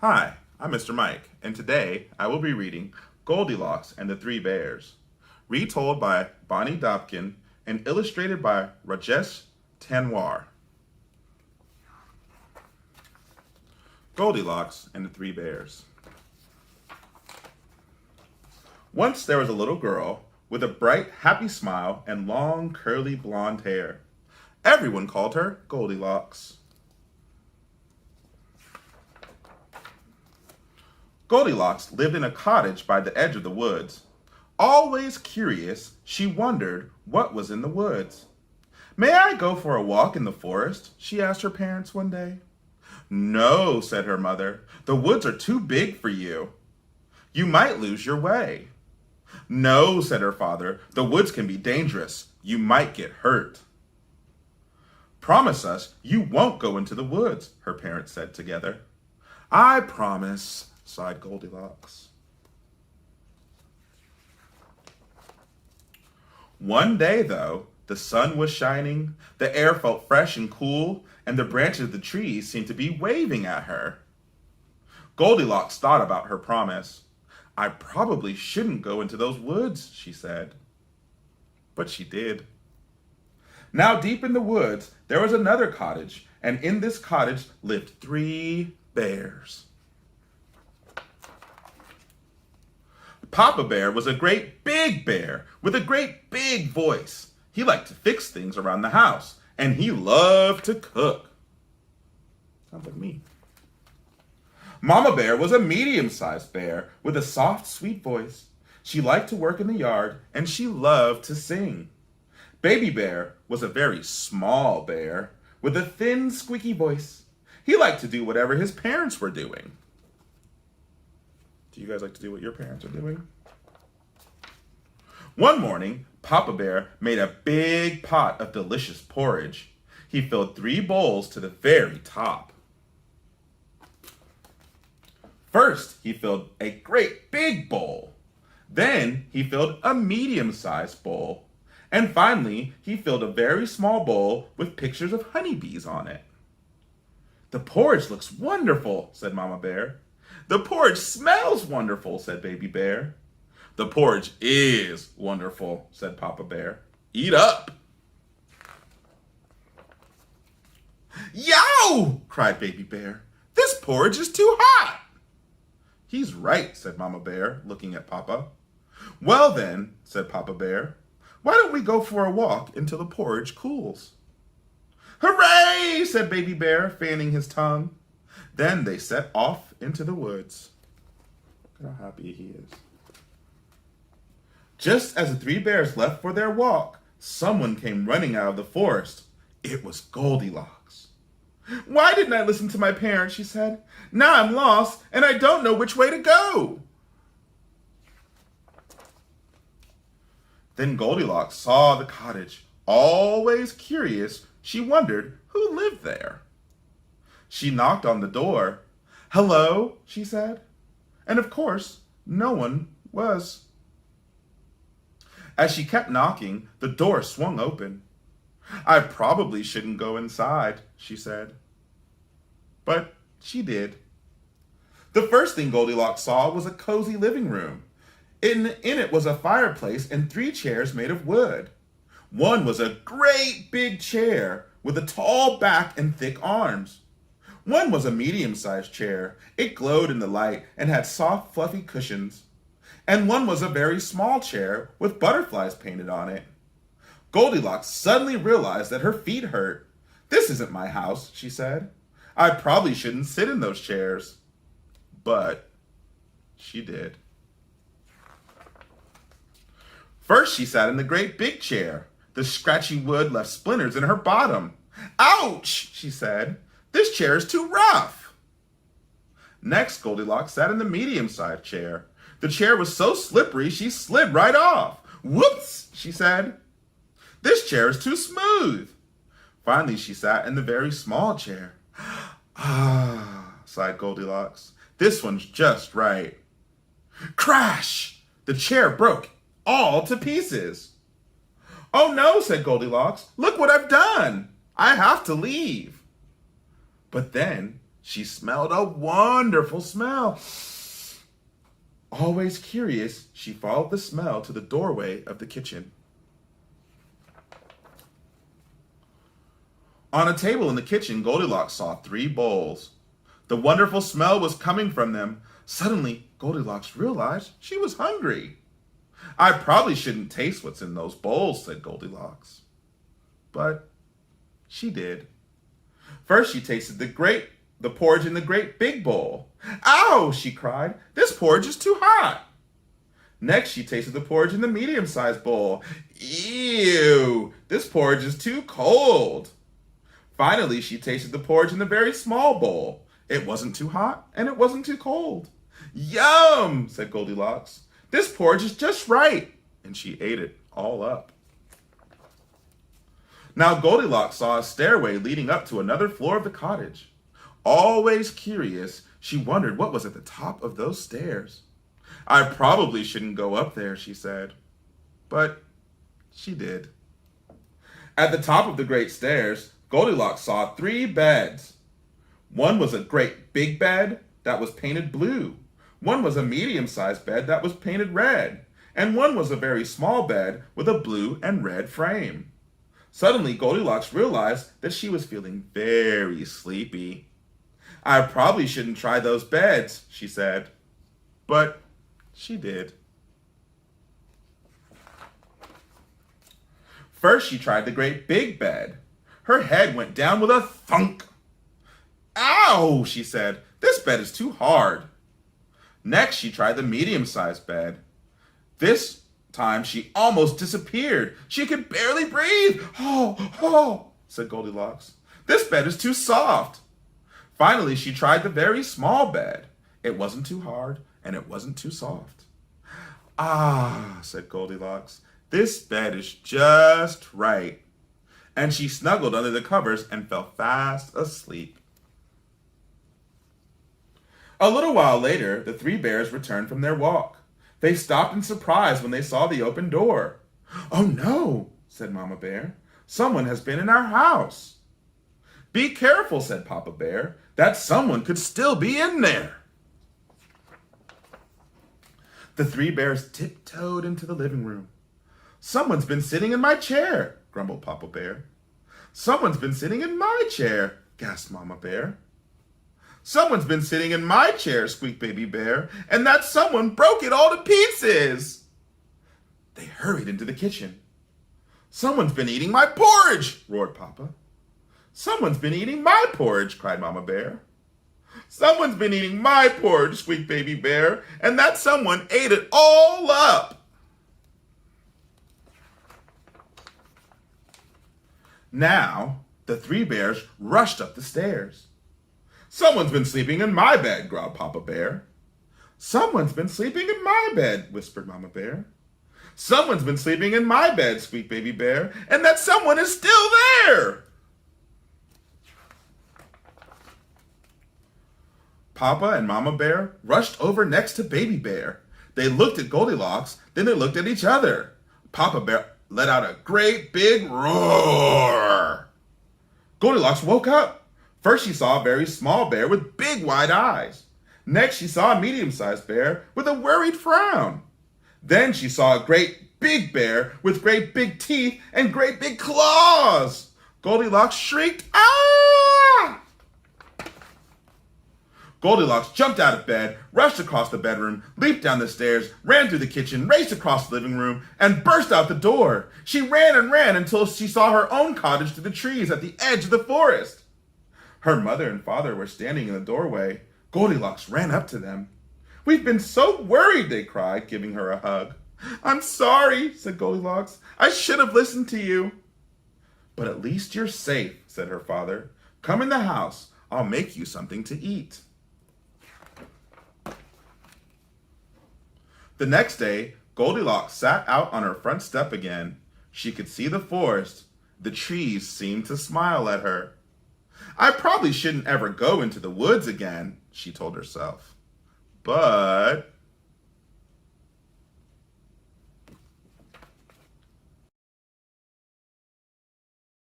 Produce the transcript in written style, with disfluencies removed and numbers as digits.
Hi, I'm Mr. Mike, and today I will be reading Goldilocks and the Three Bears, retold by Bonnie Dobkin and illustrated by Rajesh Tanwar. Goldilocks and the Three Bears. Once there was a little girl with a bright, happy smile and long, curly blonde hair. Everyone called her Goldilocks. Goldilocks lived in a cottage by the edge of the woods. Always curious, she wondered what was in the woods. "May I go for a walk in the forest?" she asked her parents one day. "No," said her mother. "The woods are too big for you. You might lose your way." "No," said her father. "The woods can be dangerous. You might get hurt." "Promise us you won't go into the woods," her parents said together. "I promise," sighed Goldilocks. One day, though, the sun was shining, the air felt fresh and cool, and the branches of the trees seemed to be waving at her. Goldilocks thought about her promise. "I probably shouldn't go into those woods," she said. But she did. Now, deep in the woods, there was another cottage, and in this cottage lived 3 bears. Papa Bear was a great big bear with a great big voice. He liked to fix things around the house, and he loved to cook. Sounds like me. Mama Bear was a medium-sized bear with a soft, sweet voice. She liked to work in the yard, and she loved to sing. Baby Bear was a very small bear with a thin, squeaky voice. He liked to do whatever his parents were doing. Do you guys like to do what your parents are doing? One morning, Papa Bear made a big pot of delicious porridge. He filled 3 bowls to the very top. First, he filled a great big bowl. Then, he filled a medium-sized bowl. And finally, he filled a very small bowl with pictures of honeybees on it. "The porridge looks wonderful," said Mama Bear. "The porridge smells wonderful," said Baby Bear. "The porridge is wonderful," said Papa Bear. "Eat up." "Yow!" cried Baby Bear. "This porridge is too hot." "He's right," said Mama Bear, looking at Papa. "Well then," said Papa Bear, "why don't we go for a walk until the porridge cools?" "Hooray!" said Baby Bear, fanning his tongue. Then they set off into the woods. Look at how happy he is. Just as the 3 bears left for their walk, someone came running out of the forest. It was Goldilocks. "Why didn't I listen to my parents?" she said. "Now I'm lost and I don't know which way to go." Then Goldilocks saw the cottage. Always curious, she wondered who lived there. She knocked on the door. "Hello," she said. And of course, no one was. As she kept knocking, the door swung open. "I probably shouldn't go inside," she said. But she did. The first thing Goldilocks saw was a cozy living room. In it was a fireplace and 3 chairs made of wood. One was a great big chair with a tall back and thick arms. One was a medium-sized chair. It glowed in the light and had soft, fluffy cushions. And one was a very small chair with butterflies painted on it. Goldilocks suddenly realized that her feet hurt. "This isn't my house," she said. "I probably shouldn't sit in those chairs." But she did. First, she sat in the great big chair. The scratchy wood left splinters in her bottom. "Ouch!" she said. "This chair is too rough." Next, Goldilocks sat in the medium-sized chair. The chair was so slippery she slid right off. "Whoops!" she said. "This chair is too smooth." Finally, she sat in the very small chair. "Ah," sighed Goldilocks. "This one's just right." Crash! The chair broke all to pieces. "Oh no," said Goldilocks. "Look what I've done. I have to leave." But then She smelled a wonderful smell. Always curious, she followed the smell to the doorway of the kitchen. On a table in the kitchen, Goldilocks saw 3 bowls. The wonderful smell was coming from them. Suddenly, Goldilocks realized she was hungry. I probably shouldn't taste what's in those bowls, said Goldilocks. But she did. First, she tasted the porridge in the great big bowl. Ow, she cried. This porridge is too hot. Next, she tasted the porridge in the medium-sized bowl. Ew, this porridge is too cold. Finally, she tasted the porridge in the very small bowl. It wasn't too hot and it wasn't too cold. Yum, said Goldilocks. This porridge is just right. And she ate it all up. Now Goldilocks saw a stairway leading up to another floor of the cottage. Always curious, she wondered what was at the top of those stairs. I probably shouldn't go up there, she said. But she did. At the top of the great stairs, Goldilocks saw 3 beds. One was a great big bed that was painted blue. One was a medium-sized bed that was painted red. And one was a very small bed with a blue and red frame. Suddenly, Goldilocks realized that she was feeling very sleepy. I probably shouldn't try those beds, she said. But she did. First, she tried the great big bed. Her head went down with a thunk. Ow, she said. This bed is too hard. Next, she tried the medium-sized bed. This time, she almost disappeared. She could barely breathe. Oh, said Goldilocks. This bed is too soft. Finally, she tried the very small bed. It wasn't too hard, and it wasn't too soft. Ah, said Goldilocks. This bed is just right. And she snuggled under the covers and fell fast asleep. A little while later, the 3 bears returned from their walk. They stopped in surprise when they saw the open door. Oh no, said Mama Bear. Someone has been in our house. Be careful, said Papa Bear. That someone could still be in there. The 3 bears tiptoed into the living room. Someone's been sitting in my chair, grumbled Papa Bear. Someone's been sitting in my chair, gasped Mama Bear. Someone's been sitting in my chair, squeaked Baby Bear, and that someone broke it all to pieces. They hurried into the kitchen. Someone's been eating my porridge, roared Papa. Someone's been eating my porridge, cried Mama Bear. Someone's been eating my porridge, squeaked Baby Bear, and that someone ate it all up. Now, the 3 bears rushed up the stairs. Someone's been sleeping in my bed, growled Papa Bear. Someone's been sleeping in my bed, whispered Mama Bear. Someone's been sleeping in my bed, squeaked Baby Bear, and that someone is still there. Papa and Mama Bear rushed over next to Baby Bear. They looked at Goldilocks, then they looked at each other. Papa Bear let out a great big roar. Goldilocks woke up. First she saw a very small bear with big wide eyes. Next she saw a medium-sized bear with a worried frown. Then she saw a great big bear with great big teeth and great big claws. Goldilocks shrieked, "Ah!" Goldilocks jumped out of bed, rushed across the bedroom, leaped down the stairs, ran through the kitchen, raced across the living room, and burst out the door. She ran and ran until she saw her own cottage through the trees at the edge of the forest. Her mother and father were standing in the doorway. Goldilocks ran up to them. "We've been so worried," they cried, giving her a hug. "I'm sorry," said Goldilocks. "I should have listened to you." "But at least you're safe," said her father. "Come in the house. I'll make you something to eat." The next day, Goldilocks sat out on her front step again. She could see the forest. The trees seemed to smile at her. "I probably shouldn't ever go into the woods again," she told herself. But